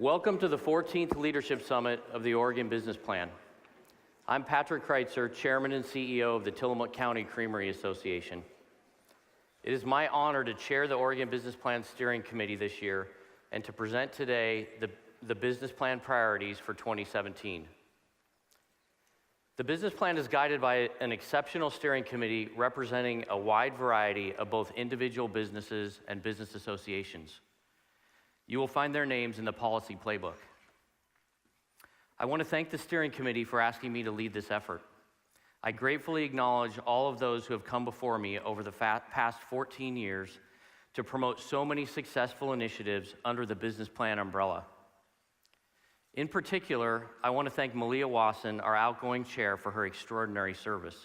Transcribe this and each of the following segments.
Welcome to the 14th Leadership Summit of the Oregon Business Plan. I'm Patrick Criteser, Chairman and CEO of the Tillamook County Creamery Association. It is my honor to chair the Oregon Business Plan Steering Committee this year and to present today the business plan priorities for 2017. The business plan is guided by an exceptional steering committee representing a wide variety of both individual businesses and business associations. You will find their names in the policy playbook. I want to thank the steering committee for asking me to lead this effort. I gratefully acknowledge all of those who have come before me over the past 14 years to promote so many successful initiatives under the business plan umbrella. In particular, I want to thank Malia Wasson, our outgoing chair, for her extraordinary service.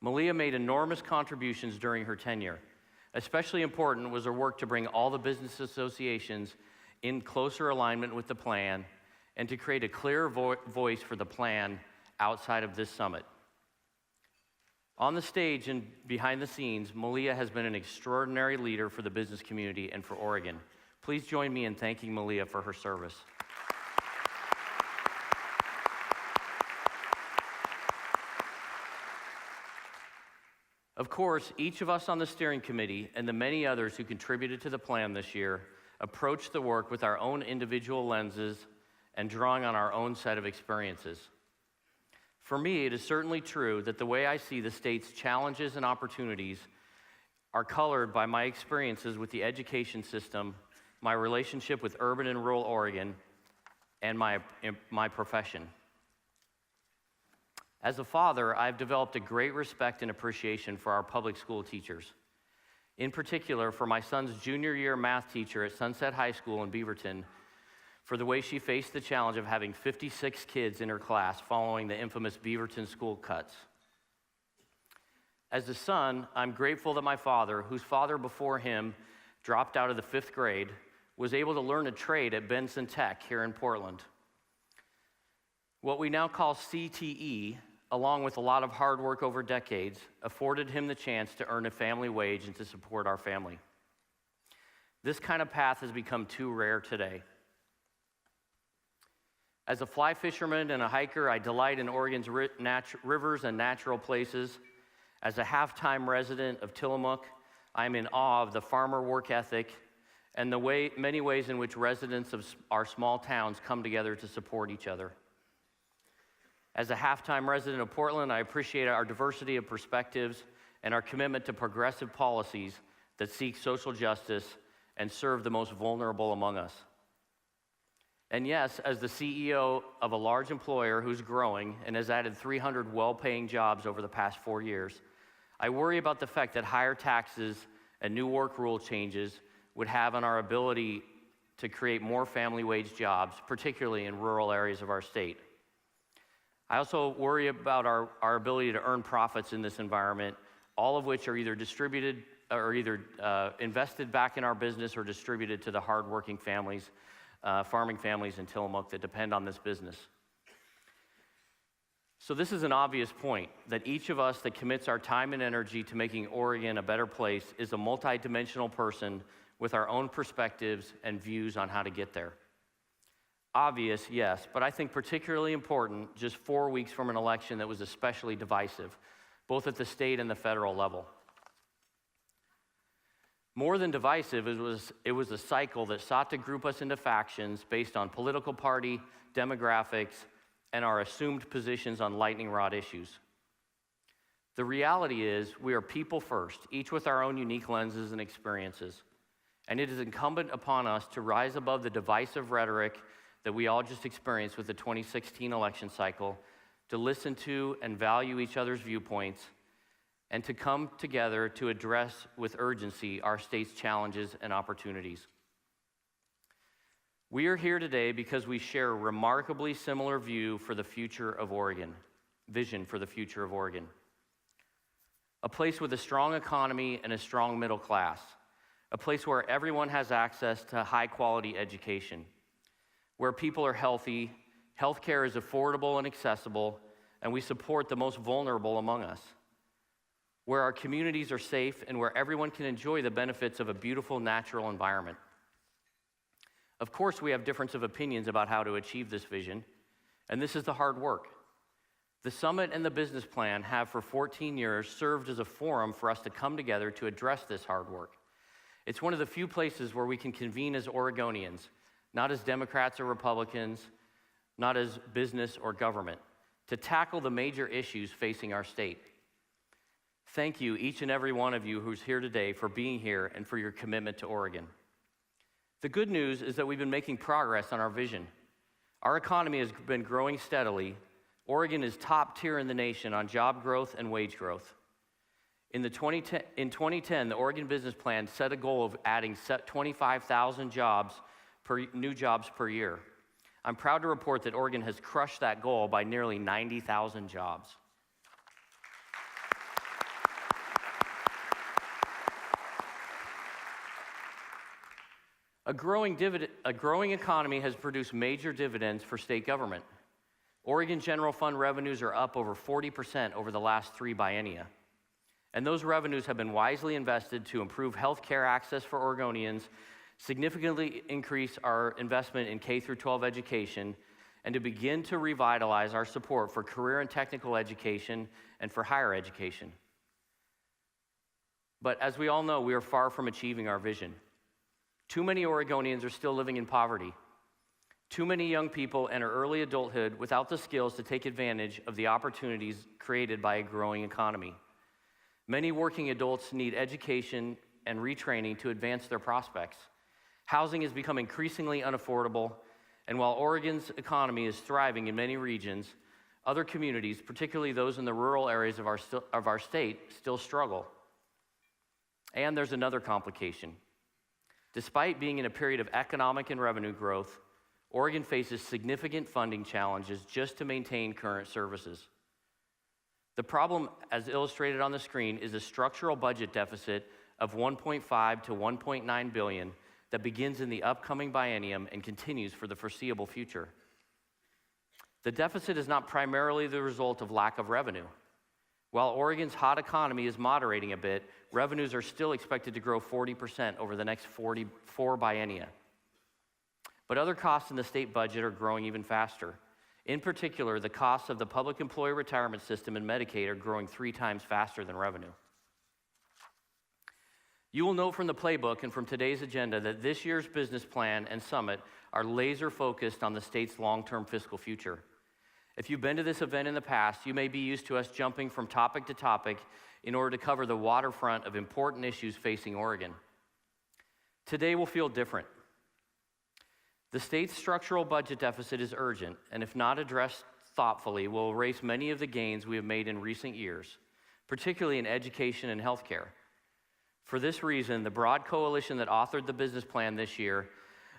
Malia made enormous contributions during her tenure. Especially important was her work to bring all the business associations in closer alignment with the plan and to create a clear voice for the plan outside of this summit. On the stage and behind the scenes, Malia has been an extraordinary leader for the business community and for Oregon. Please join me in thanking Malia for her service. Of course, each of us on the steering committee and the many others who contributed to the plan this year approached the work with our own individual lenses and drawing on our own set of experiences. For me, it is certainly true that the way I see the state's challenges and opportunities are colored by my experiences with the education system, my relationship with urban and rural Oregon, and my profession. As a father, I've developed a great respect and appreciation for our public school teachers. In particular, for my son's junior year math teacher at Sunset High School in Beaverton, for the way she faced the challenge of having 56 kids in her class following the infamous Beaverton school cuts. As a son, I'm grateful that my father, whose father before him dropped out of the 5th grade, was able to learn a trade at Benson Tech here in Portland. What we now call CTE, along with a lot of hard work over decades, afforded him the chance to earn a family wage and to support our family. This kind of path has become too rare today. As a fly fisherman and a hiker, I delight in Oregon's rivers and natural places. As a half-time resident of Tillamook, I'm in awe of the farmer work ethic and the many ways in which residents of our small towns come together to support each other. As a half-time resident of Portland, I appreciate our diversity of perspectives and our commitment to progressive policies that seek social justice and serve the most vulnerable among us. And yes, as the CEO of a large employer who's growing and has added 300 well-paying jobs over the past 4 years, I worry about the effect that higher taxes and new work rule changes would have on our ability to create more family wage jobs, particularly in rural areas of our state. I also worry about our ability to earn profits in this environment, all of which are either distributed or invested back in our business or distributed to the hardworking families, farming families in Tillamook that depend on this business. So this is an obvious point, that each of us that commits our time and energy to making Oregon a better place is a multidimensional person with our own perspectives and views on how to get there. Obvious, yes, but I think particularly important just 4 weeks from an election that was especially divisive, both at the state and the federal level. More than divisive, it was a cycle that sought to group us into factions based on political party, demographics, and our assumed positions on lightning rod issues. The reality is we are people first, each with our own unique lenses and experiences, and it is incumbent upon us to rise above the divisive rhetoric that we all just experienced with the 2016 election cycle, to listen to and value each other's viewpoints, and to come together to address with urgency our state's challenges and opportunities. We are here today because we share a remarkably similar view for the future of Oregon, vision for the future of Oregon. A place with a strong economy and a strong middle class, a place where everyone has access to high-quality education, where people are healthy, healthcare is affordable and accessible, and we support the most vulnerable among us, where our communities are safe and where everyone can enjoy the benefits of a beautiful natural environment. Of course, we have difference of opinions about how to achieve this vision, and this is the hard work. The summit and the business plan have for 14 years served as a forum for us to come together to address this hard work. It's one of the few places where we can convene as Oregonians, not as Democrats or Republicans, not as business or government, to tackle the major issues facing our state. Thank you, each and every one of you who's here today, for being here and for your commitment to Oregon. The good news is that we've been making progress on our vision. Our economy has been growing steadily. Oregon is top tier in the nation on job growth and wage growth. In 2010, the Oregon Business Plan set a goal of adding 25,000 new jobs per year. I'm proud to report that Oregon has crushed that goal by nearly 90,000 jobs. A growing economy has produced major dividends for state government. Oregon general fund revenues are up over 40% over the last 3 biennia. And those revenues have been wisely invested to improve health care access for Oregonians, significantly increase our investment in K-12 education, and to begin to revitalize our support for career and technical education and for higher education. But as we all know, we are far from achieving our vision. Too many Oregonians are still living in poverty. Too many young people enter early adulthood without the skills to take advantage of the opportunities created by a growing economy. Many working adults need education and retraining to advance their prospects. Housing has become increasingly unaffordable, and while Oregon's economy is thriving in many regions, other communities, particularly those in the rural areas of our state, still struggle. And there's another complication. Despite being in a period of economic and revenue growth, Oregon faces significant funding challenges just to maintain current services. The problem, as illustrated on the screen, is a structural budget deficit of $1.5 to $1.9 billion that begins in the upcoming biennium and continues for the foreseeable future. The deficit is not primarily the result of lack of revenue. While Oregon's hot economy is moderating a bit, revenues are still expected to grow 40% over the next 4 biennia. But other costs in the state budget are growing even faster. In particular, the costs of the public employee retirement system and Medicaid are growing 3 times faster than revenue. You will note from the playbook and from today's agenda that this year's business plan and summit are laser focused on the state's long-term fiscal future. If you've been to this event in the past, you may be used to us jumping from topic to topic in order to cover the waterfront of important issues facing Oregon. Today will feel different. The state's structural budget deficit is urgent, and if not addressed thoughtfully, will erase many of the gains we have made in recent years, particularly in education and healthcare. For this reason, the broad coalition that authored the business plan this year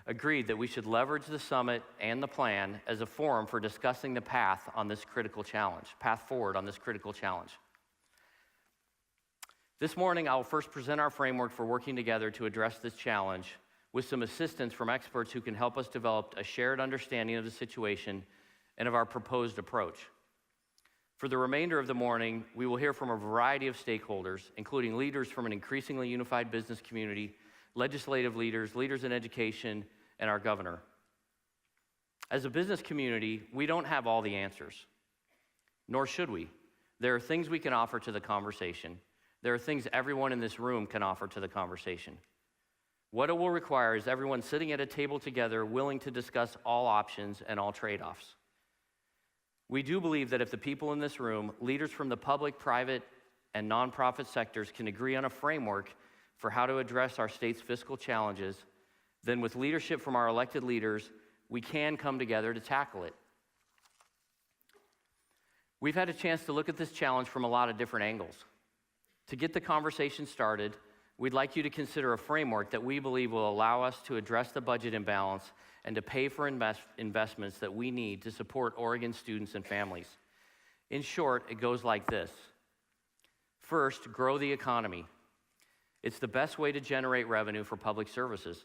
agreed that we should leverage the summit and the plan as a forum for discussing the path forward on this critical challenge. This morning, I will first present our framework for working together to address this challenge with some assistance from experts who can help us develop a shared understanding of the situation and of our proposed approach. For the remainder of the morning, we will hear from a variety of stakeholders, including leaders from an increasingly unified business community, legislative leaders, leaders in education, and our governor. As a business community, we don't have all the answers, nor should we. There are things we can offer to the conversation. There are things everyone in this room can offer to the conversation. What it will require is everyone sitting at a table together willing to discuss all options and all trade-offs. We do believe that if the people in this room, leaders from the public, private, and nonprofit sectors can agree on a framework for how to address our state's fiscal challenges, then with leadership from our elected leaders, we can come together to tackle it. We've had a chance to look at this challenge from a lot of different angles. To get the conversation started, we'd like you to consider a framework that we believe will allow us to address the budget imbalance and to pay for investments that we need to support Oregon students and families. In short, it goes like this. First, grow the economy. It's the best way to generate revenue for public services.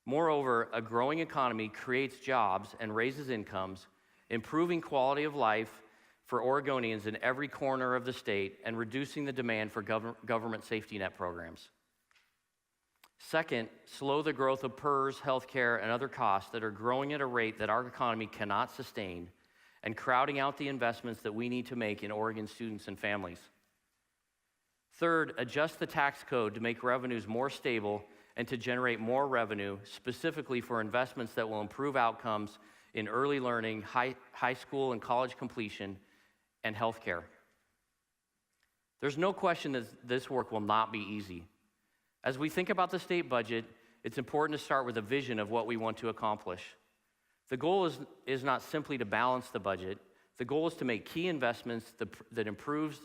Moreover, a growing economy creates jobs and raises incomes, improving quality of life for Oregonians in every corner of the state and reducing the demand for government safety net programs. Second, slow the growth of PERS, healthcare, and other costs that are growing at a rate that our economy cannot sustain and crowding out the investments that we need to make in Oregon students and families. Third, adjust the tax code to make revenues more stable and to generate more revenue, specifically for investments that will improve outcomes in early learning, high school and college completion, and healthcare. There's no question that this work will not be easy. As we think about the state budget, it's important to start with a vision of what we want to accomplish. The goal is not simply to balance the budget. The goal is to make key investments that improves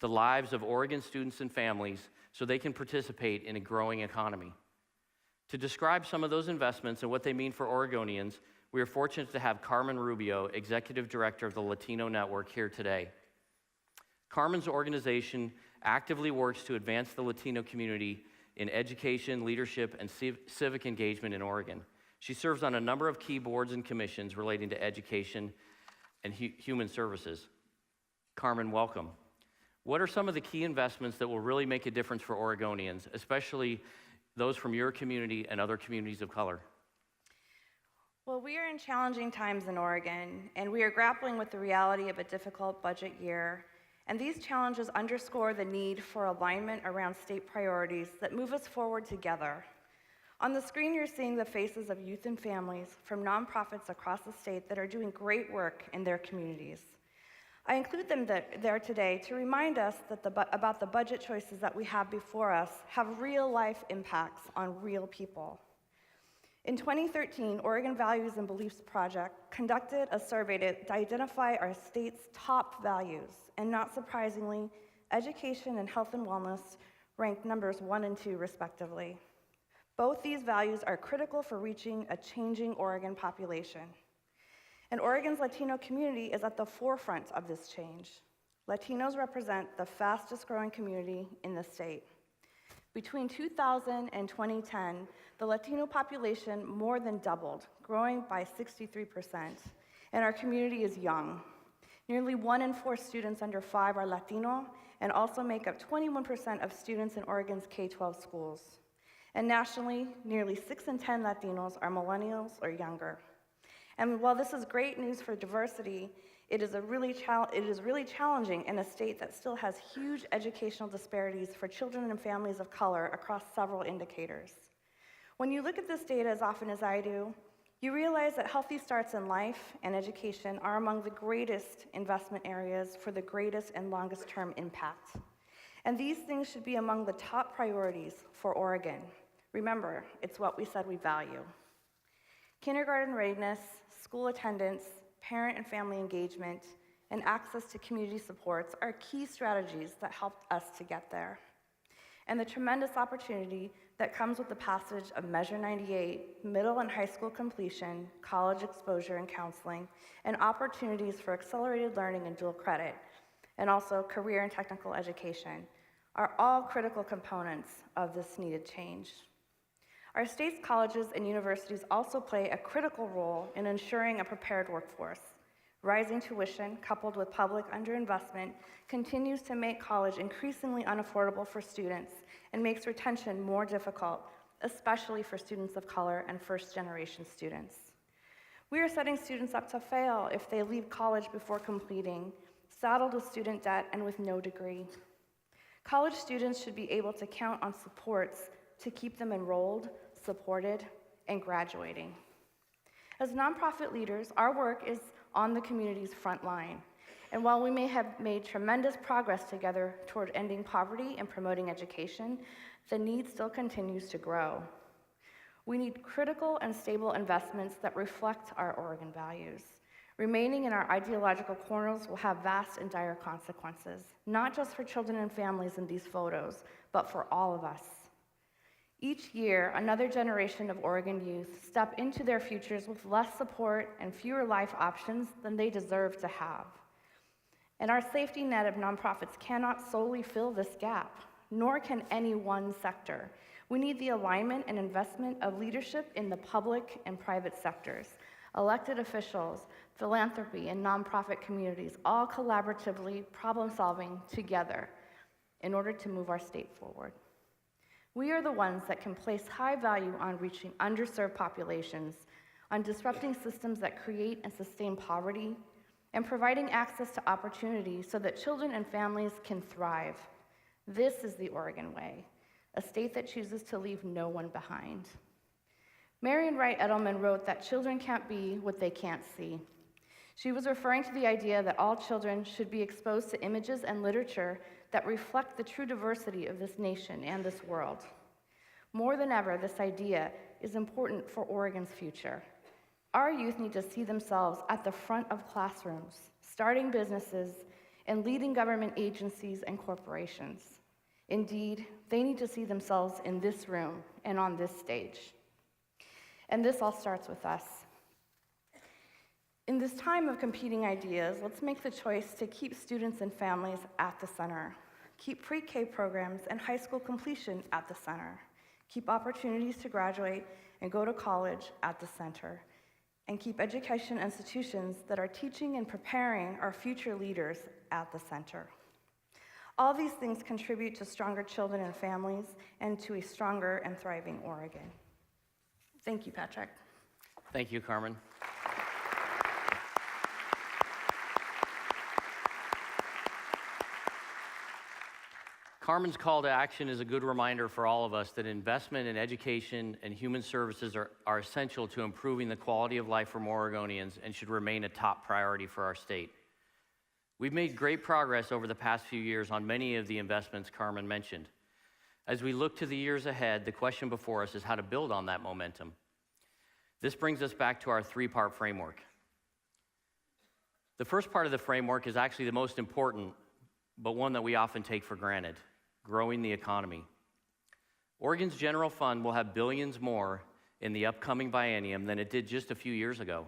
the lives of Oregon students and families so they can participate in a growing economy. To describe some of those investments and what they mean for Oregonians, we are fortunate to have Carmen Rubio, Executive Director of the Latino Network, here today. Carmen's organization actively works to advance the Latino community in education, leadership, and civic engagement in Oregon. She serves on a number of key boards and commissions relating to education and human services. Carmen, welcome. What are some of the key investments that will really make a difference for Oregonians, especially those from your community and other communities of color? Well, we are in challenging times in Oregon, and we are grappling with the reality of a difficult budget year. And these challenges underscore the need for alignment around state priorities that move us forward together. On the screen, you're seeing the faces of youth and families from nonprofits across the state that are doing great work in their communities. I include them there today to remind us that about the budget choices that we have before us have real-life impacts on real people. In 2013, Oregon Values and Beliefs Project conducted a survey to identify our state's top values, and not surprisingly, education and health and wellness ranked numbers 1 and 2 respectively. Both these values are critical for reaching a changing Oregon population. And Oregon's Latino community is at the forefront of this change. Latinos represent the fastest growing community in the state. Between 2000 and 2010, the Latino population more than doubled, growing by 63%, and our community is young. Nearly 1 in 4 students under 5 are Latino, and also make up 21% of students in Oregon's K-12 schools. And nationally, nearly 6 in 10 Latinos are millennials or younger. And while this is great news for diversity, it is really challenging in a state that still has huge educational disparities for children and families of color across several indicators. When you look at this data as often as I do, you realize that healthy starts in life and education are among the greatest investment areas for the greatest and longest term impact. And these things should be among the top priorities for Oregon. Remember, it's what we said we value. Kindergarten readiness, school attendance, parent and family engagement, and access to community supports are key strategies that helped us to get there. And the tremendous opportunity that comes with the passage of Measure 98, middle and high school completion, college exposure and counseling, and opportunities for accelerated learning and dual credit, and also career and technical education, are all critical components of this needed change. Our state's colleges and universities also play a critical role in ensuring a prepared workforce. Rising tuition, coupled with public underinvestment, continues to make college increasingly unaffordable for students and makes retention more difficult, especially for students of color and first-generation students. We are setting students up to fail if they leave college before completing, saddled with student debt and with no degree. College students should be able to count on supports to keep them enrolled, supported, and graduating. As nonprofit leaders, our work is on the community's front line. And while we may have made tremendous progress together toward ending poverty and promoting education, the need still continues to grow. We need critical and stable investments that reflect our Oregon values. Remaining in our ideological corners will have vast and dire consequences, not just for children and families in these photos, but for all of us. Each year, another generation of Oregon youth step into their futures with less support and fewer life options than they deserve to have. And our safety net of nonprofits cannot solely fill this gap, nor can any one sector. We need the alignment and investment of leadership in the public and private sectors, elected officials, philanthropy, and nonprofit communities, all collaboratively problem-solving together in order to move our state forward. We are the ones that can place high value on reaching underserved populations, on disrupting systems that create and sustain poverty, and providing access to opportunity so that children and families can thrive. This is the Oregon way, a state that chooses to leave no one behind. Marian Wright Edelman wrote that children can't be what they can't see. She was referring to the idea that all children should be exposed to images and literature that reflect the true diversity of this nation and this world. More than ever, this idea is important for Oregon's future. Our youth need to see themselves at the front of classrooms, starting businesses, and leading government agencies and corporations. Indeed, they need to see themselves in this room and on this stage. And this all starts with us. In this time of competing ideas, let's make the choice to keep students and families at the center. Keep pre-K programs and high school completion at the center. Keep opportunities to graduate and go to college at the center. And keep education institutions that are teaching and preparing our future leaders at the center. All these things contribute to stronger children and families and to a stronger and thriving Oregon. Thank you, Patrick. Thank you, Carmen. Carmen's call to action is a good reminder for all of us that investment in education and human services are essential to improving the quality of life for Oregonians and should remain a top priority for our state. We've made great progress over the past few years on many of the investments Carmen mentioned. As we look to the years ahead, the question before us is how to build on that momentum. This brings us back to our three-part framework. The first part of the framework is actually the most important, but one that we often take for granted: growing the economy. Oregon's general fund will have billions more in the upcoming biennium than it did just a few years ago.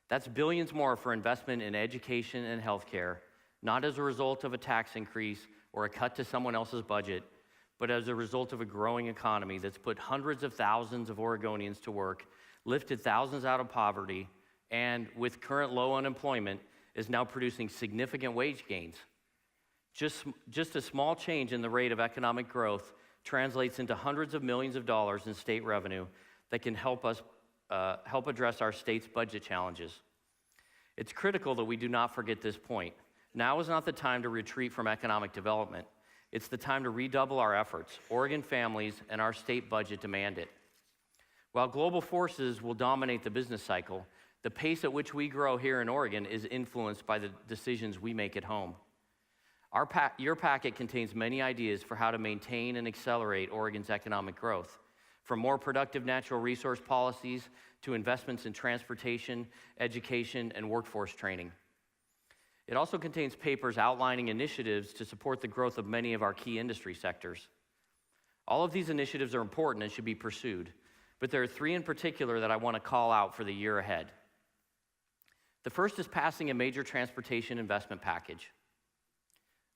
That's billions more for investment in education and healthcare, not as a result of a tax increase or a cut to someone else's budget, but as a result of a growing economy that's put hundreds of thousands of Oregonians to work, lifted thousands out of poverty, and with current low unemployment, is now producing significant wage gains. Just a small change in the rate of economic growth translates into hundreds of millions of dollars in state revenue that can help address our state's budget challenges. It's critical that we do not forget this point. Now is not the time to retreat from economic development. It's the time to redouble our efforts. Oregon families and our state budget demand it. While global forces will dominate the business cycle, the pace at which we grow here in Oregon is influenced by the decisions we make at home. Your packet contains many ideas for how to maintain and accelerate Oregon's economic growth, from more productive natural resource policies to investments in transportation, education, and workforce training. It also contains papers outlining initiatives to support the growth of many of our key industry sectors. All of these initiatives are important and should be pursued, but there are three in particular that I want to call out for the year ahead. The first is passing a major transportation investment package.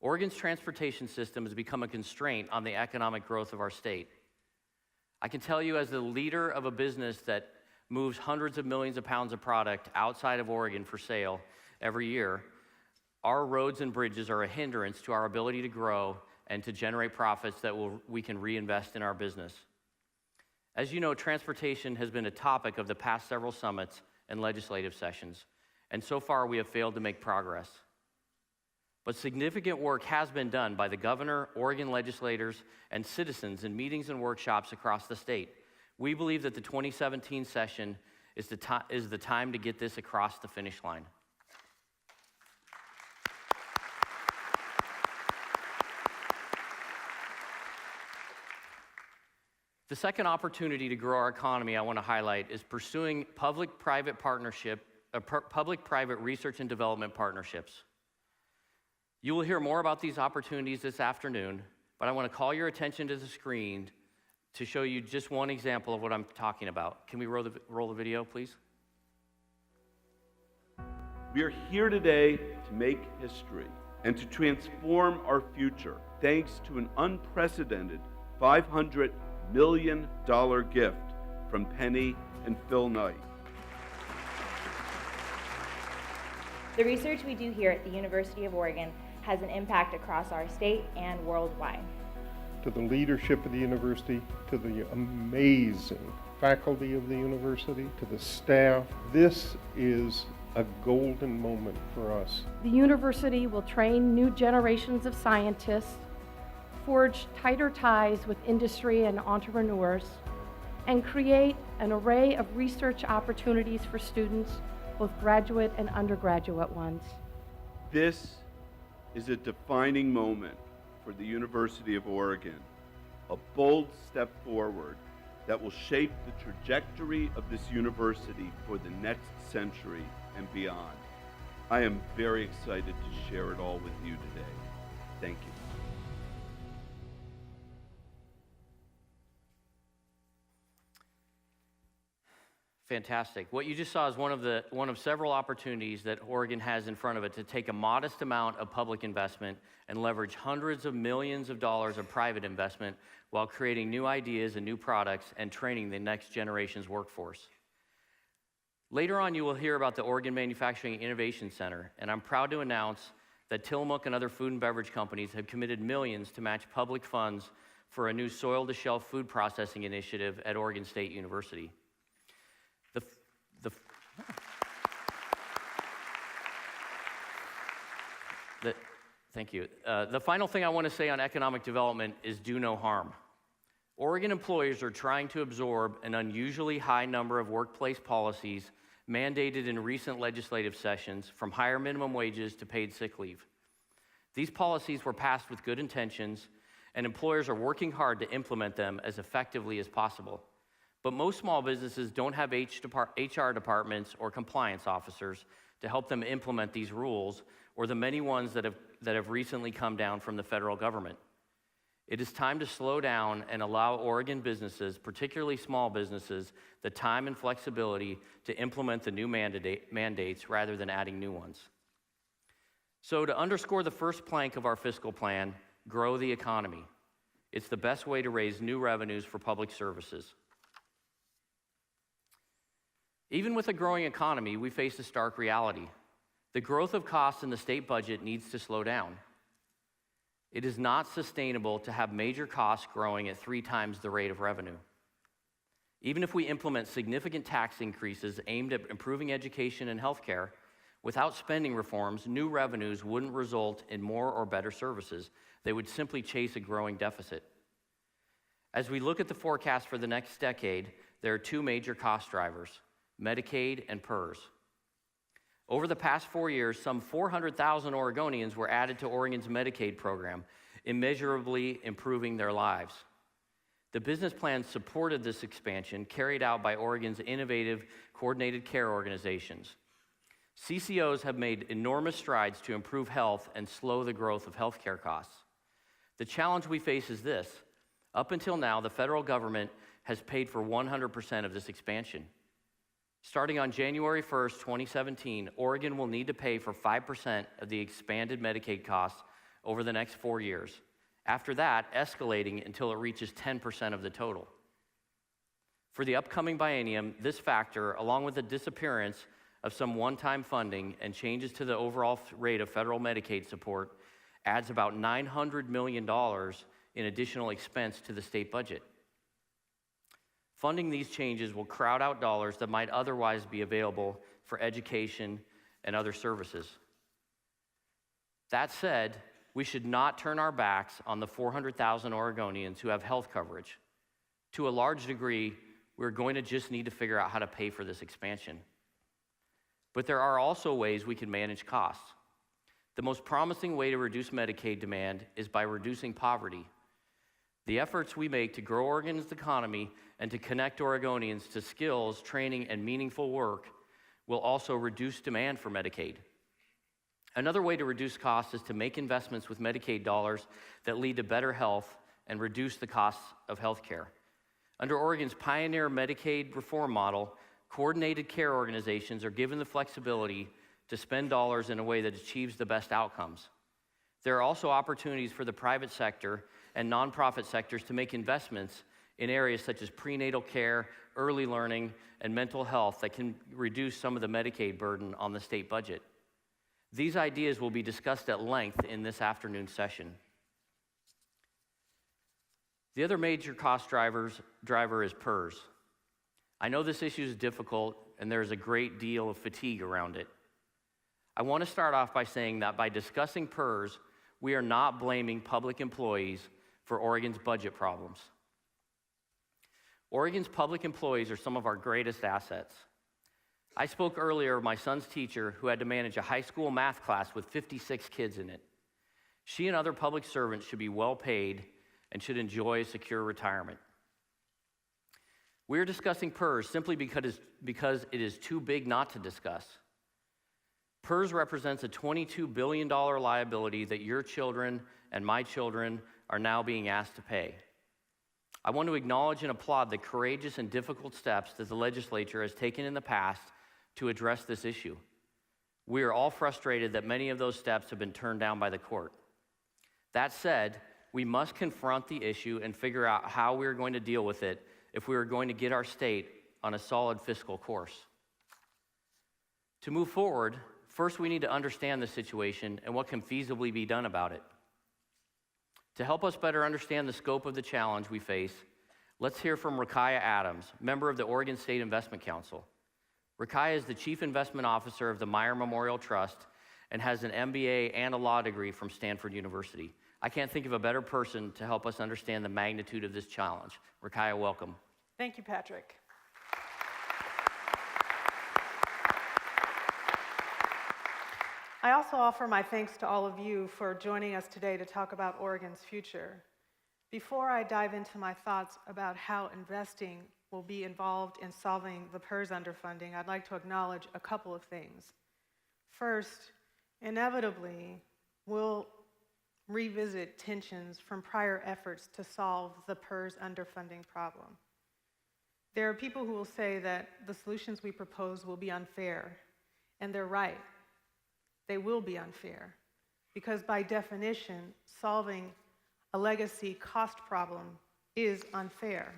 Oregon's transportation system has become a constraint on the economic growth of our state. I can tell you, as the leader of a business that moves hundreds of millions of pounds of product outside of Oregon for sale every year, our roads and bridges are a hindrance to our ability to grow and to generate profits that we can reinvest in our business. As you know, transportation has been a topic of the past several summits and legislative sessions, and so far we have failed to make progress. But significant work has been done by the governor, Oregon legislators, and citizens in meetings and workshops across the state. We believe that the 2017 session is the time to get this across the finish line. The second opportunity to grow our economy I want to highlight is pursuing public-private research and development partnerships. You will hear more about these opportunities this afternoon, but I want to call your attention to the screen to show you just one example of what I'm talking about. Can we roll the video, please? We are here today to make history and to transform our future, thanks to an unprecedented $500 million gift from Penny and Phil Knight. The research we do here at the University of Oregon has an impact across our state and worldwide. to the leadership of the university, to the amazing faculty of the university, to the staff. This is a golden moment for us. The university will train new generations of scientists, forge tighter ties with industry and entrepreneurs, and create an array of research opportunities for students, both graduate and undergraduate ones. This is a defining moment for the University of Oregon, a bold step forward that will shape the trajectory of this university for the next century and beyond. I am very excited to share it all with you today. Thank you. Fantastic. What you just saw is one of several opportunities that Oregon has in front of it to take a modest amount of public investment and leverage hundreds of millions of dollars of private investment while creating new ideas and new products and training the next generation's workforce. Later on, you will hear about the Oregon Manufacturing Innovation Center, and I'm proud to announce that Tillamook and other food and beverage companies have committed millions to match public funds for a new soil-to-shelf food processing initiative at Oregon State University. Thank you. The final thing I want to say on economic development is do no harm. Oregon employers are trying to absorb an unusually high number of workplace policies mandated in recent legislative sessions, from higher minimum wages to paid sick leave. These policies were passed with good intentions, and employers are working hard to implement them as effectively as possible. But most small businesses don't have HR departments or compliance officers to help them implement these rules, or the many ones that have recently come down from the federal government. It is time to slow down and allow Oregon businesses, particularly small businesses, the time and flexibility to implement the new mandates rather than adding new ones. So to underscore the first plank of our fiscal plan, grow the economy. It's the best way to raise new revenues for public services. Even with a growing economy, we face a stark reality. The growth of costs in the state budget needs to slow down. It is not sustainable to have major costs growing at 3 times the rate of revenue. Even if we implement significant tax increases aimed at improving education and healthcare, without spending reforms, new revenues wouldn't result in more or better services. They would simply chase a growing deficit. As we look at the forecast for the next decade, there are 2 major cost drivers: Medicaid and PERS. Over the past 4 years, some 400,000 Oregonians were added to Oregon's Medicaid program, immeasurably improving their lives. The business plan supported this expansion carried out by Oregon's innovative coordinated care organizations. CCOs have made enormous strides to improve health and slow the growth of healthcare costs. The challenge we face is this: up until now, the federal government has paid for 100% of this expansion. Starting on January 1st, 2017, Oregon will need to pay for 5% of the expanded Medicaid costs over the next 4 years. After that, escalating until it reaches 10% of the total. For the upcoming biennium, this factor, along with the disappearance of some one-time funding and changes to the overall rate of federal Medicaid support, adds about $900 million in additional expense to the state budget. Funding these changes will crowd out dollars that might otherwise be available for education and other services. That said, we should not turn our backs on the 400,000 Oregonians who have health coverage. To a large degree, we're going to just need to figure out how to pay for this expansion. But there are also ways we can manage costs. The most promising way to reduce Medicaid demand is by reducing poverty. The efforts we make to grow Oregon's economy and to connect Oregonians to skills, training, and meaningful work will also reduce demand for Medicaid. Another way to reduce costs is to make investments with Medicaid dollars that lead to better health and reduce the costs of health care. Under Oregon's pioneer Medicaid reform model, coordinated care organizations are given the flexibility to spend dollars in a way that achieves the best outcomes. There are also opportunities for the private sector and nonprofit sectors to make investments in areas such as prenatal care, early learning, and mental health that can reduce some of the Medicaid burden on the state budget. These ideas will be discussed at length in this afternoon's session. The other major cost driver is PERS. I know this issue is difficult and there's a great deal of fatigue around it. I want to start off by saying that by discussing PERS, we are not blaming public employees for Oregon's budget problems. Oregon's public employees are some of our greatest assets. I spoke earlier of my son's teacher who had to manage a high school math class with 56 kids in it. She and other public servants should be well paid and should enjoy a secure retirement. We are discussing PERS simply because it is too big not to discuss. PERS represents a $22 billion liability that your children and my children are now being asked to pay. I want to acknowledge and applaud the courageous and difficult steps that the legislature has taken in the past to address this issue. We are all frustrated that many of those steps have been turned down by the court. That said, we must confront the issue and figure out how we are going to deal with it if we are going to get our state on a solid fiscal course. To move forward, first we need to understand the situation and what can feasibly be done about it. To help us better understand the scope of the challenge we face, let's hear from Rukaiyah Adams, member of the Oregon State Investment Council. Rukaiyah is the Chief Investment Officer of the Meyer Memorial Trust and has an MBA and a law degree from Stanford University. I can't think of a better person to help us understand the magnitude of this challenge. Rukaiyah, welcome. Thank you, Patrick. I also offer my thanks to all of you for joining us today to talk about Oregon's future. Before I dive into my thoughts about how investing will be involved in solving the PERS underfunding, I'd like to acknowledge a couple of things. First, inevitably, we'll revisit tensions from prior efforts to solve the PERS underfunding problem. There are people who will say that the solutions we propose will be unfair, and they're right. They will be unfair, because by definition, solving a legacy cost problem is unfair.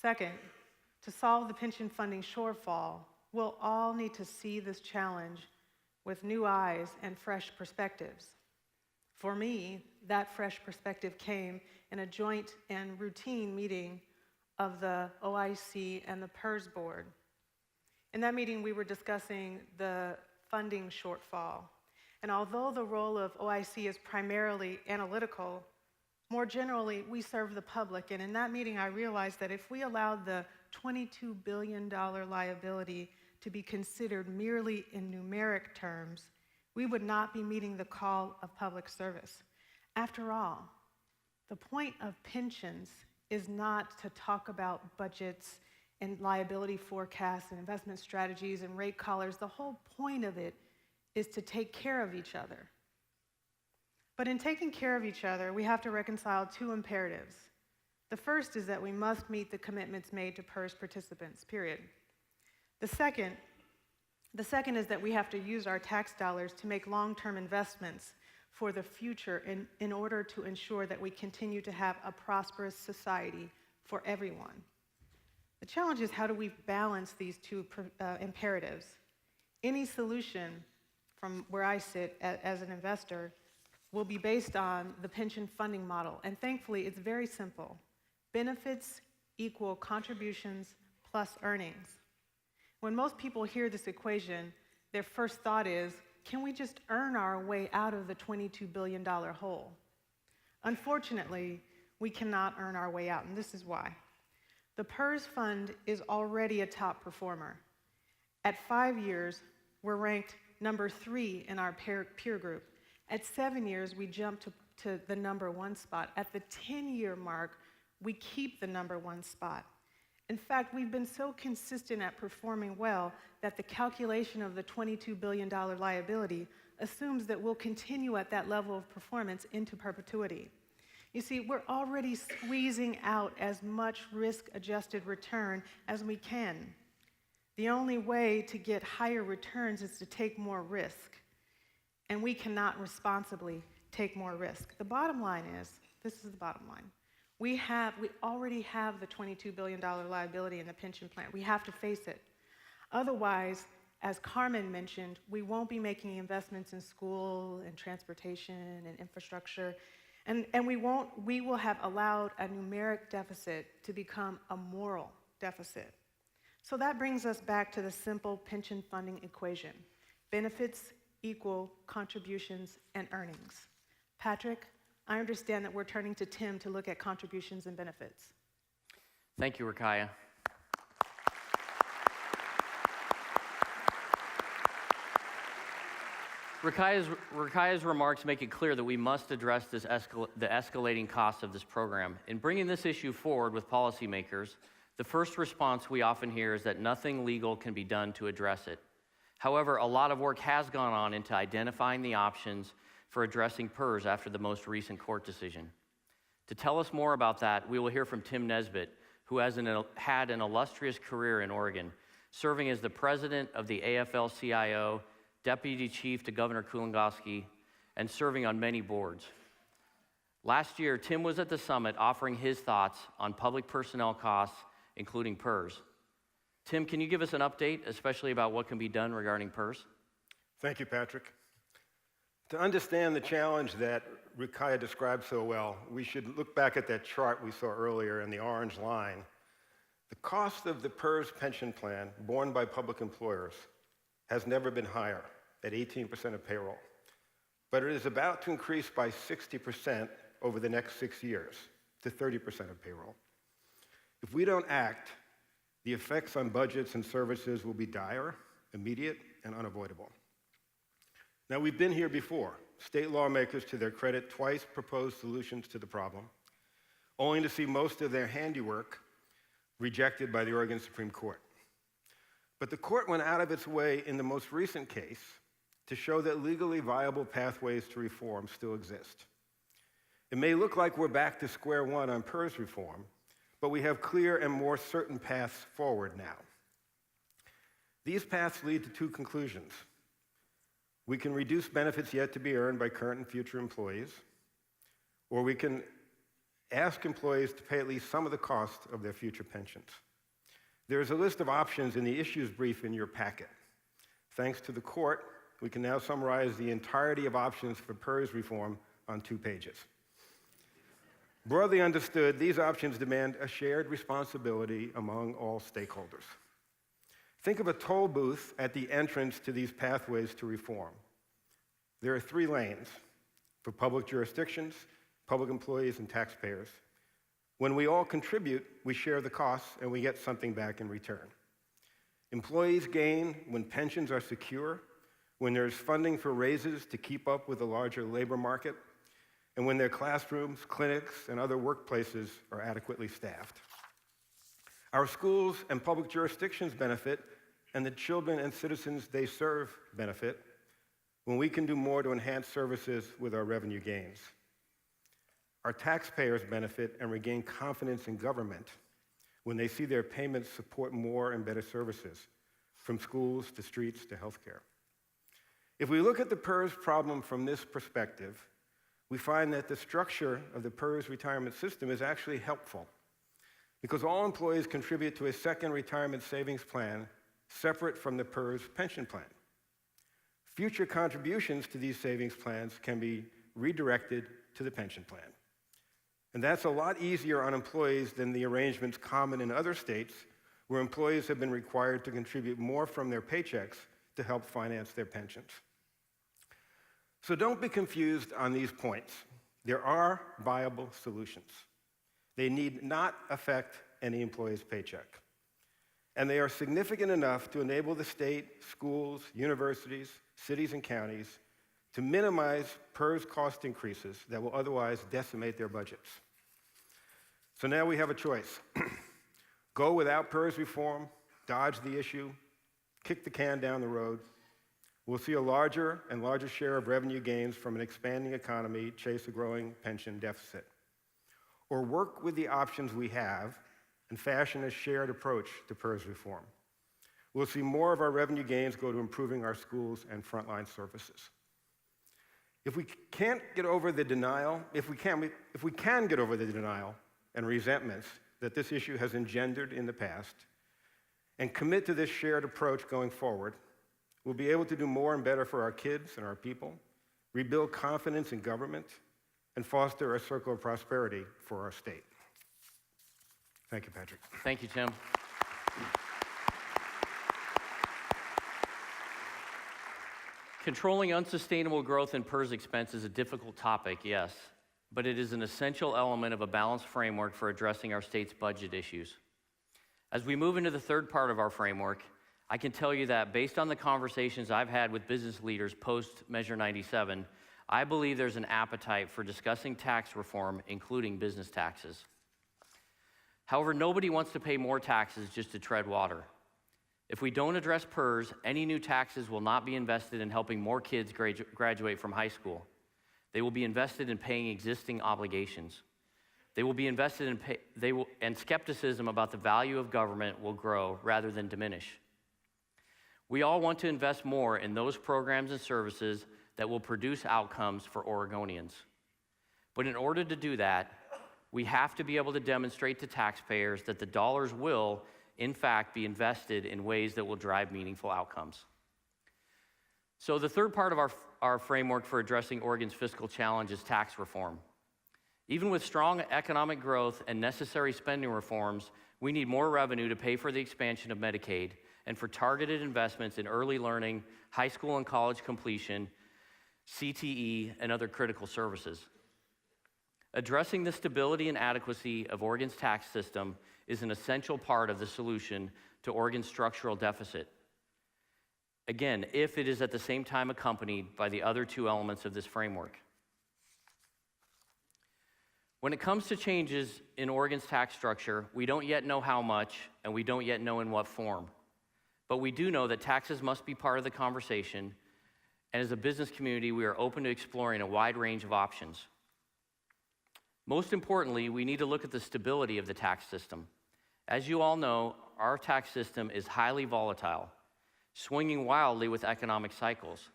Second, to solve the pension funding shortfall, we'll all need to see this challenge with new eyes and fresh perspectives. For me, that fresh perspective came in a joint and routine meeting of the OIC and the PERS board. In that meeting, we were discussing the funding shortfall. And although the role of OIC is primarily analytical, more generally, we serve the public. And in that meeting, I realized that if we allowed the $22 billion liability to be considered merely in numeric terms, we would not be meeting the call of public service. After all, the point of pensions is not to talk about budgets and liability forecasts and investment strategies and rate collars. The whole point of it is to take care of each other. But in taking care of each other, we have to reconcile two imperatives. The first is that we must meet the commitments made to PERS participants, period. The second is that we have to use our tax dollars to make long-term investments for the future in order to ensure that we continue to have a prosperous society for everyone. The challenge is, how do we balance these two imperatives? Any solution from where I sit as an investor will be based on the pension funding model. And thankfully, it's very simple. Benefits equal contributions plus earnings. When most people hear this equation, their first thought is, can we just earn our way out of the $22 billion hole? Unfortunately, we cannot earn our way out, and this is why. The PERS fund is already a top performer. At 5 years, we're ranked number 3 in our peer group. At 7 years, we jumped to the number 1 spot. At the 10-year mark, we keep the number 1 spot. In fact, we've been so consistent at performing well that the calculation of the $22 billion liability assumes that we'll continue at that level of performance into perpetuity. You see, we're already squeezing out as much risk-adjusted return as we can. The only way to get higher returns is to take more risk, and we cannot responsibly take more risk. The bottom line is, this is the bottom line, we already have the $22 billion liability in the pension plan. We have to face it. Otherwise, as Carmen mentioned, we won't be making investments in school and transportation and infrastructure. And we will have allowed a numeric deficit to become a moral deficit. So that brings us back to the simple pension funding equation. Benefits equal contributions and earnings. Patrick, I understand that we're turning to Tim to look at contributions and benefits. Thank you, Rukaiyah. Rukaiyah's remarks make it clear that we must address the escalating costs of this program. In bringing this issue forward with policymakers, the first response we often hear is that nothing legal can be done to address it. However, a lot of work has gone on into identifying the options for addressing PERS after the most recent court decision. To tell us more about that, we will hear from Tim Nesbitt, who has had an illustrious career in Oregon, serving as the president of the AFL-CIO, deputy chief to Governor Kulongoski, and serving on many boards. Last year, Tim was at the summit offering his thoughts on public personnel costs, including PERS. Tim, can you give us an update, especially about what can be done regarding PERS? Thank you, Patrick. To understand the challenge that Rukaiyah described so well, we should look back at that chart we saw earlier in the orange line. The cost of the PERS pension plan borne by public employers has never been higher, at 18% of payroll. But it is about to increase by 60% over the next 6 years to 30% of payroll. If we don't act, the effects on budgets and services will be dire, immediate, and unavoidable. Now, we've been here before. State lawmakers, to their credit, twice proposed solutions to the problem, only to see most of their handiwork rejected by the Oregon Supreme Court. But the court went out of its way in the most recent case to show that legally viable pathways to reform still exist. It may look like we're back to square one on PERS reform, but we have clear and more certain paths forward now. These paths lead to two conclusions. We can reduce benefits yet to be earned by current and future employees, or we can ask employees to pay at least some of the cost of their future pensions. There is a list of options in the issues brief in your packet. Thanks to the court, we can now summarize the entirety of options for PERS reform on 2 pages. Broadly understood, these options demand a shared responsibility among all stakeholders. Think of a toll booth at the entrance to these pathways to reform. There are 3 lanes for public jurisdictions, public employees, and taxpayers. When we all contribute, we share the costs and we get something back in return. Employees gain when pensions are secure, when there's funding for raises to keep up with the larger labor market, and when their classrooms, clinics, and other workplaces are adequately staffed. Our schools and public jurisdictions benefit, and the children and citizens they serve benefit when we can do more to enhance services with our revenue gains. Our taxpayers benefit and regain confidence in government when they see their payments support more and better services, from schools to streets to healthcare. If we look at the PERS problem from this perspective, we find that the structure of the PERS retirement system is actually helpful, because all employees contribute to a second retirement savings plan separate from the PERS pension plan. Future contributions to these savings plans can be redirected to the pension plan. And that's a lot easier on employees than the arrangements common in other states where employees have been required to contribute more from their paychecks to help finance their pensions. So don't be confused on these points. There are viable solutions. They need not affect any employee's paycheck. And they are significant enough to enable the state, schools, universities, cities, and counties to minimize PERS cost increases that will otherwise decimate their budgets. So now we have a choice. Go without PERS reform, dodge the issue, kick the can down the road. We'll see a larger and larger share of revenue gains from an expanding economy chase a growing pension deficit. Or work with the options we have and fashion a shared approach to PERS reform. We'll see more of our revenue gains go to improving our schools and frontline services. If we can get over the denial and resentments that this issue has engendered in the past, and commit to this shared approach going forward, we'll be able to do more and better for our kids and our people, rebuild confidence in government, and foster a circle of prosperity for our state. Thank you, Patrick. Thank you, Tim. Controlling unsustainable growth in PERS expense is a difficult topic, yes, but it is an essential element of a balanced framework for addressing our state's budget issues. As we move into the third part of our framework, I can tell you that based on the conversations I've had with business leaders post Measure 97, I believe there's an appetite for discussing tax reform, including business taxes. However, nobody wants to pay more taxes just to tread water. If we don't address PERS, any new taxes will not be invested in helping more kids graduate from high school. They will be invested in paying existing obligations. They will be invested in and skepticism about the value of government will grow rather than diminish. We all want to invest more in those programs and services that will produce outcomes for Oregonians. But in order to do that, we have to be able to demonstrate to taxpayers that the dollars will, in fact, be invested in ways that will drive meaningful outcomes. So the third part of our framework for addressing Oregon's fiscal challenge is tax reform. Even with strong economic growth and necessary spending reforms, we need more revenue to pay for the expansion of Medicaid and for targeted investments in early learning, high school and college completion, CTE, and other critical services. Addressing the stability and adequacy of Oregon's tax system is an essential part of the solution to Oregon's structural deficit. Again, if it is at the same time accompanied by the other two elements of this framework. When it comes to changes in Oregon's tax structure, we don't yet know how much, and we don't yet know in what form. But we do know that taxes must be part of the conversation, and as a business community, we are open to exploring a wide range of options. Most importantly, we need to look at the stability of the tax system. As you all know, our tax system is highly volatile, swinging wildly with economic cycles.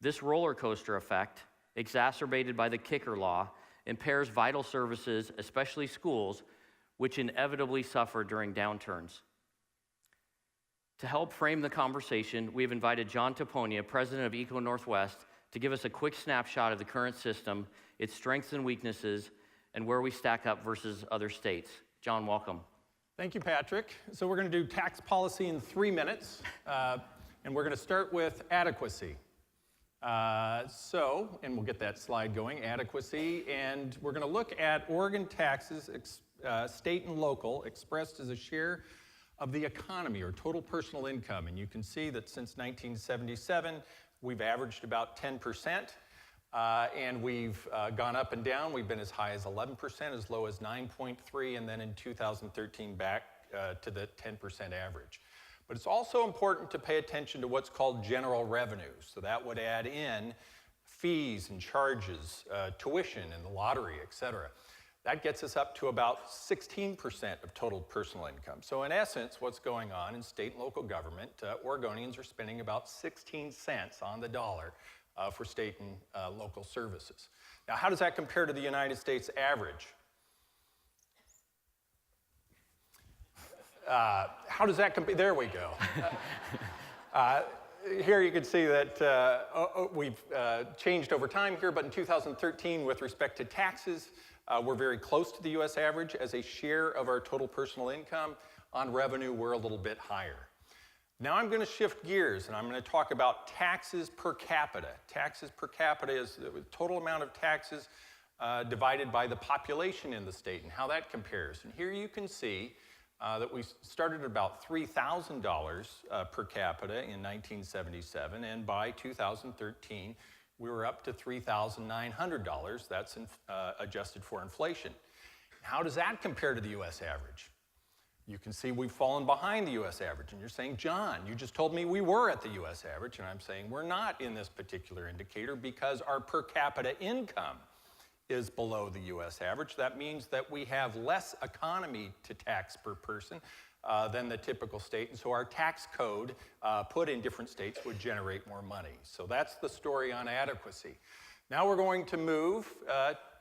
This roller coaster effect, exacerbated by the kicker law, impairs vital services, especially schools, which inevitably suffer during downturns. To help frame the conversation, we have invited John Tapogna, president of Eco Northwest, to give us a quick snapshot of the current system, its strengths and weaknesses, and where we stack up versus other states. John, welcome. Thank you, Patrick. So we're going to do tax policy in 3 minutes, and we're going to start with adequacy. And we'll get that slide going, adequacy, and we're going to look at Oregon taxes, state and local, expressed as a share of the economy or total personal income. And you can see that since 1977, we've averaged about 10%, and we've gone up and down. We've been as high as 11%, as low as 9.3%, and then in 2013 back to the 10% average. But it's also important to pay attention to what's called general revenues. So that would add in fees and charges, tuition and the lottery, et cetera. That gets us up to about 16% of total personal income. So in essence, what's going on in state and local government, Oregonians are spending about 16 cents on the dollar for state and local services. Now, how does that compare to the United States average? How does that compare? There we go. Here you can see that we've changed over time here, but in 2013, with respect to taxes, we're very close to the U.S. average. As a share of our total personal income, on revenue, we're a little bit higher. Now I'm going to shift gears, and I'm going to talk about taxes per capita. Taxes per capita is the total amount of taxes divided by the population in the state, and how that compares. And here you can see that we started at about $3,000 per capita in 1977, and by 2013, we were up to $3,900. That's adjusted for inflation. How does that compare to the U.S. average? You can see we've fallen behind the U.S. average, and you're saying, John, you just told me we were at the U.S. average, and I'm saying we're not in this particular indicator because our per capita income is below the U.S. average. That means that we have less economy to tax per person than the typical state, and so our tax code put in different states would generate more money. So that's the story on adequacy. Now we're going to move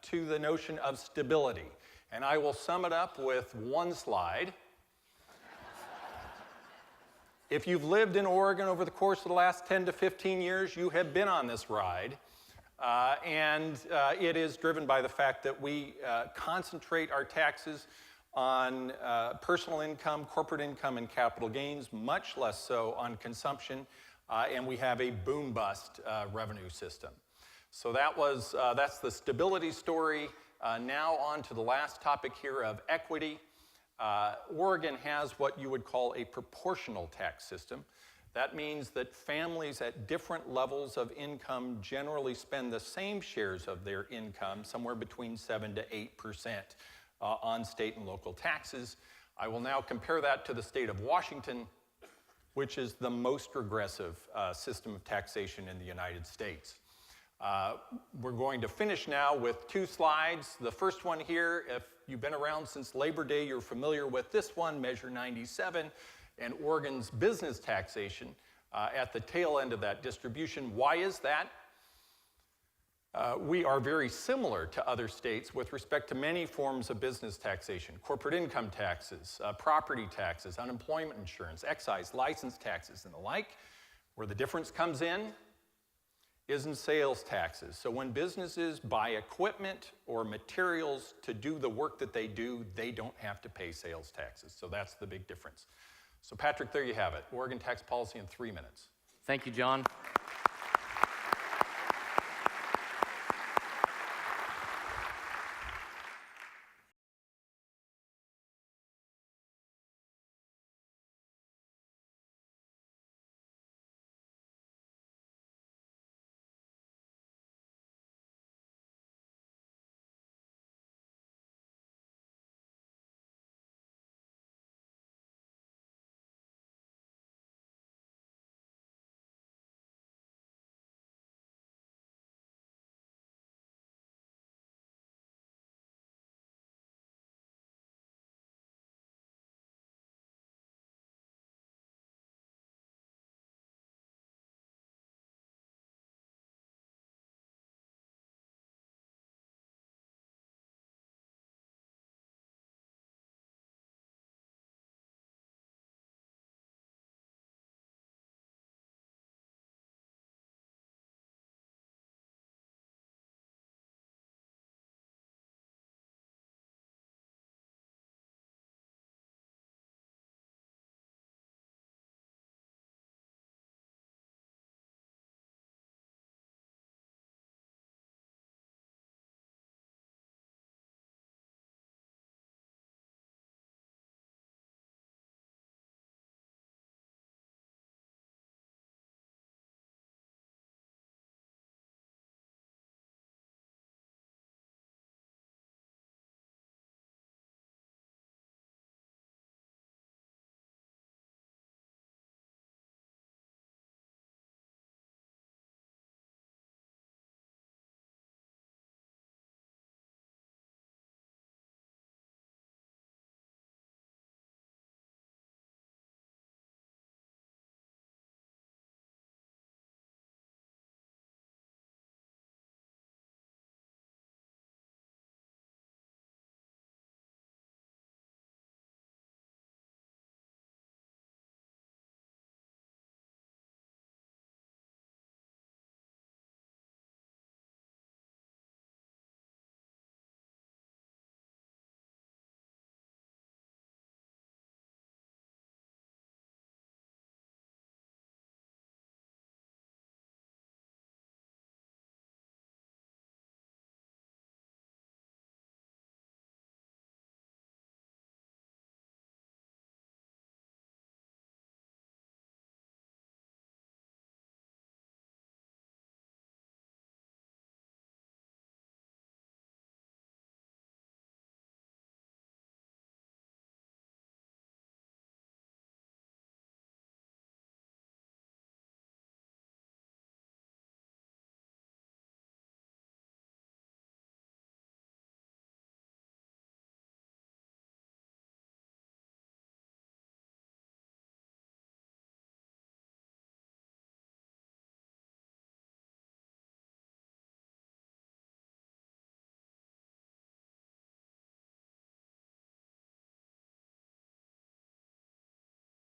to the notion of stability, and I will sum it up with one slide. If you've lived in Oregon over the course of the last 10 to 15 years, you have been on this ride. It is driven by the fact that we concentrate our taxes on personal income, corporate income, and capital gains, much less so on consumption, and we have a boom-bust revenue system. So that's the stability story. Now on to the last topic here of equity. Oregon has what you would call a proportional tax system. That means that families at different levels of income generally spend the same shares of their income, somewhere between 7 to 8%, on state and local taxes. I will now compare that to the state of Washington, which is the most regressive system of taxation in the United States. We're going to finish now with 2 slides. The first one here, if you've been around since Labor Day, you're familiar with this one, Measure 97, and Oregon's business taxation at the tail end of that distribution. Why is that? We are very similar to other states with respect to many forms of business taxation: corporate income taxes, property taxes, unemployment insurance, excise, license taxes, and the like. Where the difference comes in is in sales taxes. So when businesses buy equipment or materials to do the work that they do, they don't have to pay sales taxes. So that's the big difference. So Patrick, there you have it. Oregon tax policy in 3 minutes. Thank you, John.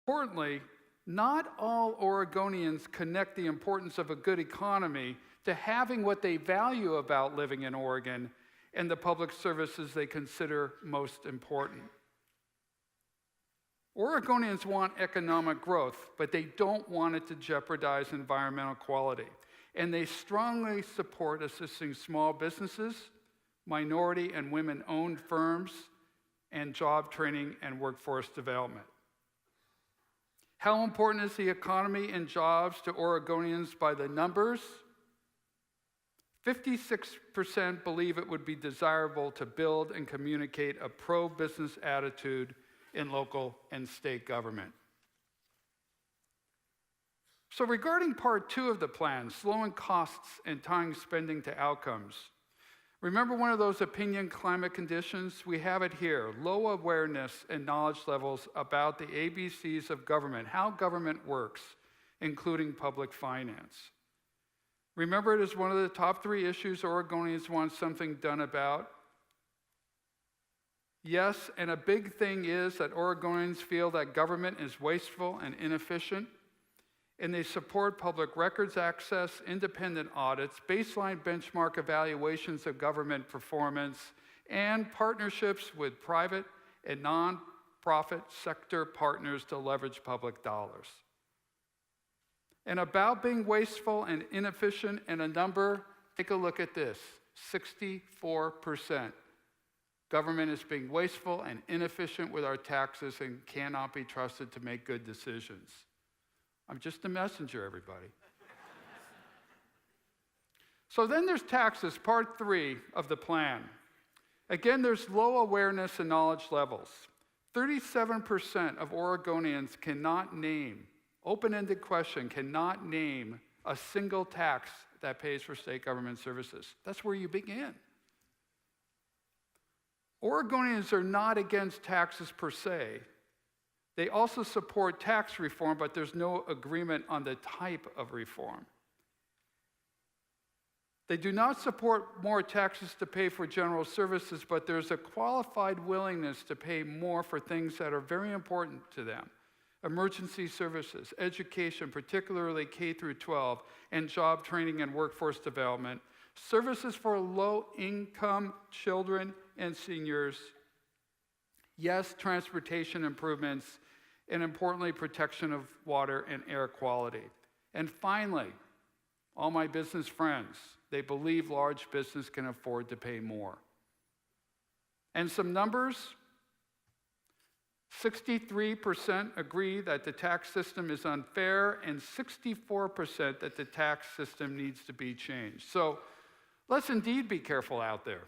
Importantly, not all Oregonians connect the importance of a good economy to having what they value about living in Oregon and the public services they consider most important. Oregonians want economic growth, but they don't want it to jeopardize environmental quality. And they strongly support assisting small businesses, minority and women-owned firms, and job training and workforce development. How important is the economy and jobs to Oregonians by the numbers? 56% believe it would be desirable to build and communicate a pro-business attitude in local and state government. So regarding part 2 of the plan, slowing costs and tying spending to outcomes, remember one of those opinion climate conditions? We have it here, low awareness and knowledge levels about the ABCs of government, how government works, including public finance. Remember, it is one of the top 3 issues Oregonians want something done about. Yes, and a big thing is that Oregonians feel that government is wasteful and inefficient, and they support public records access, independent audits, baseline benchmark evaluations of government performance, and partnerships with private and nonprofit sector partners to leverage public dollars. And about being wasteful and inefficient, and a number, take a look at this, 64%. Government is being wasteful and inefficient with our taxes and cannot be trusted to make good decisions. I'm just a messenger, everybody. So then there's taxes, part 3 of the plan. Again, there's low awareness and knowledge levels. 37% of Oregonians cannot name, open-ended question, cannot name a single tax that pays for state government services. That's where you begin. Oregonians are not against taxes per se. They also support tax reform, but there's no agreement on the type of reform. They do not support more taxes to pay for general services, but there's a qualified willingness to pay more for things that are very important to them. Emergency services, education, particularly K through 12, and job training and workforce development, services for low-income children and seniors, yes, transportation improvements, and importantly, protection of water and air quality. And finally, all my business friends, they believe large business can afford to pay more. And some numbers, 63% agree that the tax system is unfair, and 64% that the tax system needs to be changed. So let's indeed be careful out there.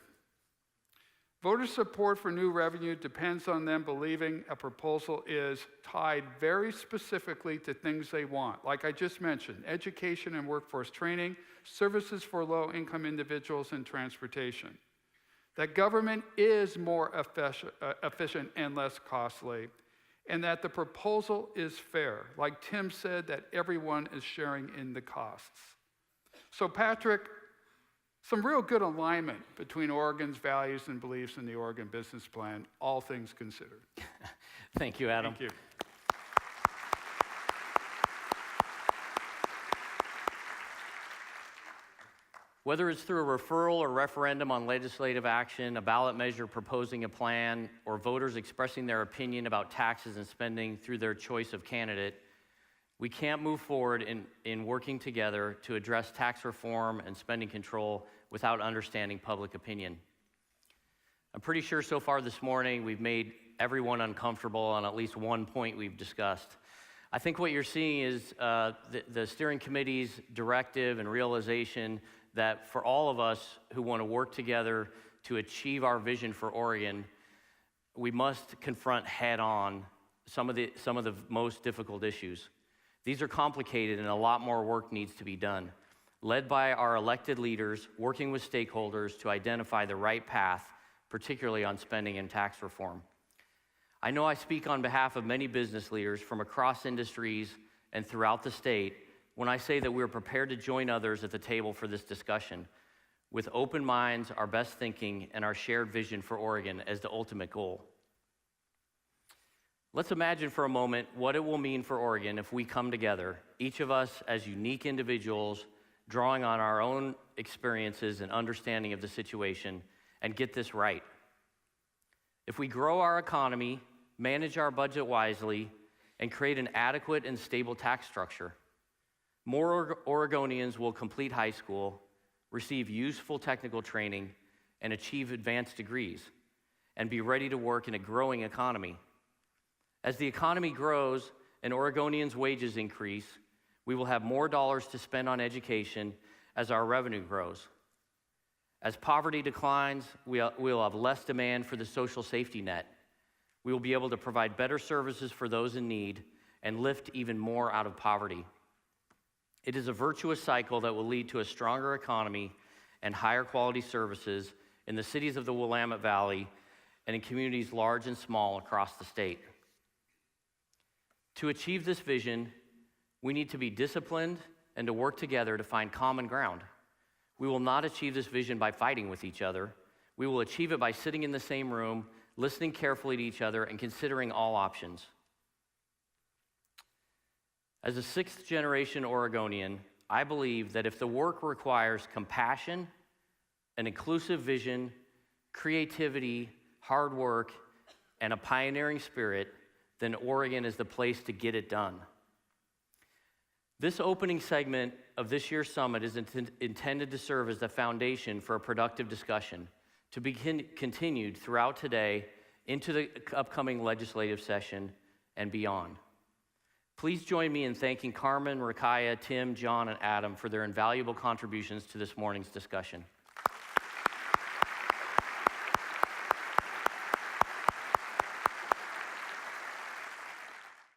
Voter support for new revenue depends on them believing a proposal is tied very specifically to things they want. Like I just mentioned, education and workforce training, services for low-income individuals, and transportation. That government is more efficient and less costly, and that the proposal is fair. Like Tim said, that everyone is sharing in the costs. So Patrick, some real good alignment between Oregon's values and beliefs in the Oregon Business Plan, all things considered. Thank you, Adam. Thank you. Whether it's through a referral or referendum on legislative action, a ballot measure proposing a plan, or voters expressing their opinion about taxes and spending through their choice of candidate, we can't move forward in working together to address tax reform and spending control without understanding public opinion. I'm pretty sure so far this morning we've made everyone uncomfortable on at least one point we've discussed. I think what you're seeing is the steering committee's directive and realization that for all of us who want to work together to achieve our vision for Oregon, we must confront head-on some of the most difficult issues. These are complicated and a lot more work needs to be done, led by our elected leaders, working with stakeholders to identify the right path, particularly on spending and tax reform. I know I speak on behalf of many business leaders from across industries and throughout the state when I say that we're prepared to join others at the table for this discussion, with open minds, our best thinking, and our shared vision for Oregon as the ultimate goal. Let's imagine for a moment what it will mean for Oregon if we come together, each of us as unique individuals, drawing on our own experiences and understanding of the situation, and get this right. If we grow our economy, manage our budget wisely, and create an adequate and stable tax structure, more Oregonians will complete high school, receive useful technical training, and achieve advanced degrees, and be ready to work in a growing economy. As the economy grows and Oregonians' wages increase, we will have more dollars to spend on education as our revenue grows. As poverty declines, we'll have less demand for the social safety net. We will be able to provide better services for those in need and lift even more out of poverty. It is a virtuous cycle that will lead to a stronger economy and higher quality services in the cities of the Willamette Valley and in communities large and small across the state. To achieve this vision, we need to be disciplined and to work together to find common ground. We will not achieve this vision by fighting with each other. We will achieve it by sitting in the same room, listening carefully to each other, and considering all options. As a sixth-generation Oregonian, I believe that if the work requires compassion, an inclusive vision, creativity, hard work, and a pioneering spirit, then Oregon is the place to get it done. This opening segment of this year's summit is intended to serve as the foundation for a productive discussion to be continued throughout today into the upcoming legislative session and beyond. Please join me in thanking Carmen, Rukaiyah, Tim, John, and Adam for their invaluable contributions to this morning's discussion.